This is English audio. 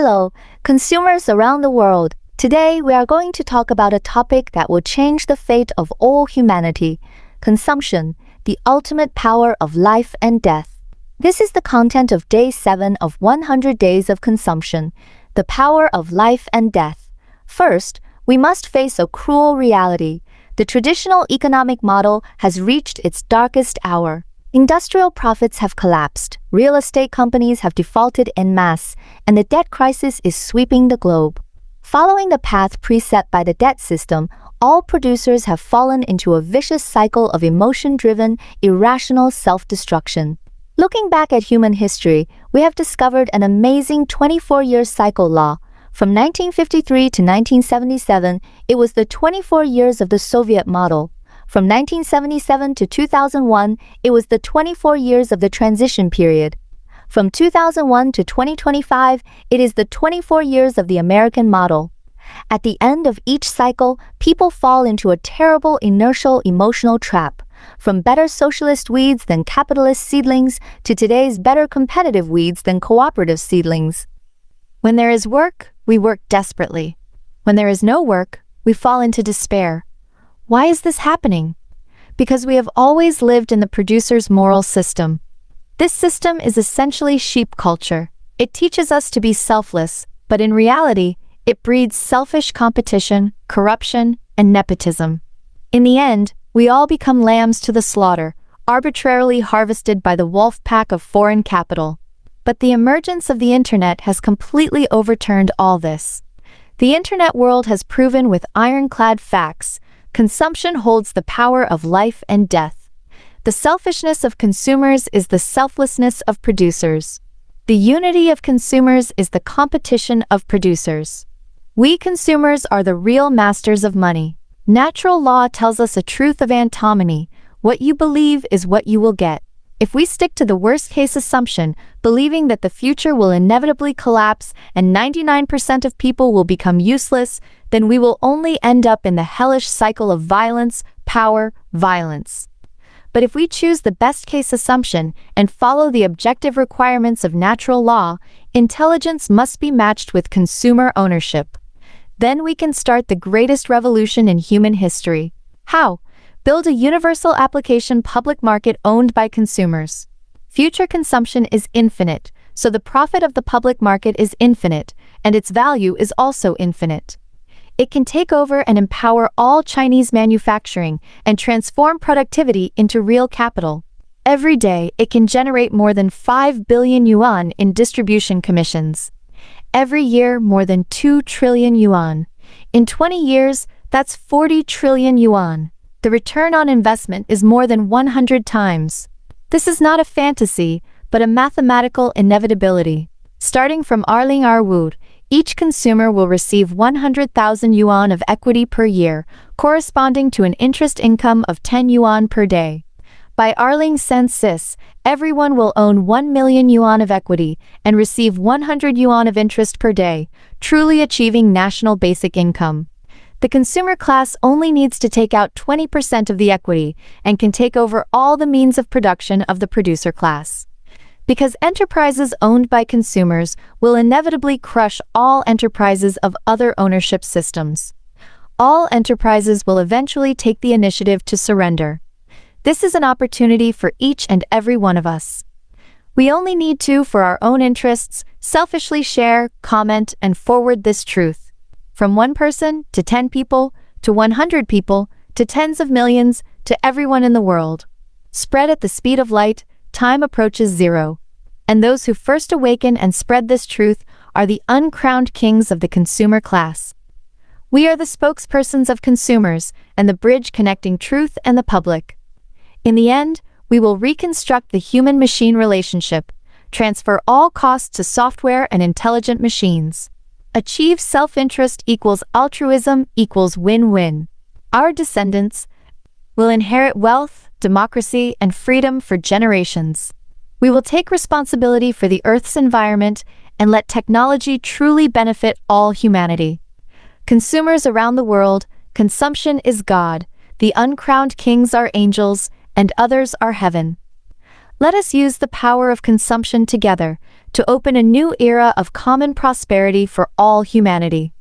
Hello, consumers around the world. Today, we are going to talk about a topic that will change the fate of all humanity: consumption, the ultimate power of life and death. This is the content of Day 7 of 100 Days of Consumption, the power of life and death. First, we must face a cruel reality. The traditional economic model has reached its darkest hour. Industrial profits have collapsed, real estate companies have defaulted en masse, and the debt crisis is sweeping the globe. Following the path preset by the debt system, all producers have fallen into a vicious cycle of emotion-driven, irrational self-destruction. Looking back at human history, we have discovered an amazing 24-year cycle law. From 1953 to 1977, it was the 24 years of the Soviet model. From 1977 to 2001, it was the 24 years of the transition period. From 2001 to 2025, it is the 24 years of the American model. At the end of each cycle, people fall into a terrible inertial emotional trap, from better socialist weeds than capitalist seedlings to today's better competitive weeds than cooperative seedlings. When there is work, we work desperately. When there is no work, we fall into despair. Why is this happening? Because we have always lived in the producer's moral system. This system is essentially sheep culture. It teaches us to be selfless, but in reality, it breeds selfish competition, corruption, and nepotism. In the end, we all become lambs to the slaughter, arbitrarily harvested by the wolf pack of foreign capital. But the emergence of the internet has completely overturned all this. The internet world has proven with ironclad facts: consumption holds the power of life and death. The selfishness of consumers is the selflessness of producers. The unity of consumers is the competition of producers. We consumers are the real masters of money. Natural law tells us a truth of antimony: what you believe is what you will get. If we stick to the worst-case assumption, believing that the future will inevitably collapse and 99% of people will become useless, then we will only end up in the hellish cycle of violence, power, violence. But if we choose the best-case assumption and follow the objective requirements of natural law, intelligence must be matched with consumer ownership. Then we can start the greatest revolution in human history. How? Build a universal application public market owned by consumers. Future consumption is infinite, so the profit of the public market is infinite, and its value is also infinite. It can take over and empower all Chinese manufacturing and transform productivity into real capital. Every day, it can generate more than 5 billion yuan in distribution commissions. Every year, more than 2 trillion yuan. In 20 years, that's 40 trillion yuan. The return on investment is more than 100 times. This is not a fantasy, but a mathematical inevitability. Starting from Arling Arwood, each consumer will receive 100,000 yuan of equity per year, corresponding to an interest income of 10 yuan per day. By Arling Sensis, everyone will own 1 million yuan of equity and receive 100 yuan of interest per day, truly achieving national basic income. The consumer class only needs to take out 20% of the equity and can take over all the means of production of the producer class. Because enterprises owned by consumers will inevitably crush all enterprises of other ownership systems. All enterprises will eventually take the initiative to surrender. This is an opportunity for each and every one of us. We only need to, for our own interests, selfishly share, comment, and forward this truth. From 1 person to 10 people to 100 people to tens of millions to everyone in the world. Spread at the speed of light, time approaches zero. And those who first awaken and spread this truth are the uncrowned kings of the consumer class. We are the spokespersons of consumers and the bridge connecting truth and the public. In the end, we will reconstruct the human-machine relationship, transfer all costs to software and intelligent machines. Achieve self-interest equals altruism equals win-win. Our descendants will inherit wealth, democracy, and freedom for generations. We will take responsibility for the Earth's environment and let technology truly benefit all humanity. Consumers around the world, consumption is God, the uncrowned kings are angels, and others are heaven. Let us use the power of consumption together to open a new era of common prosperity for all humanity.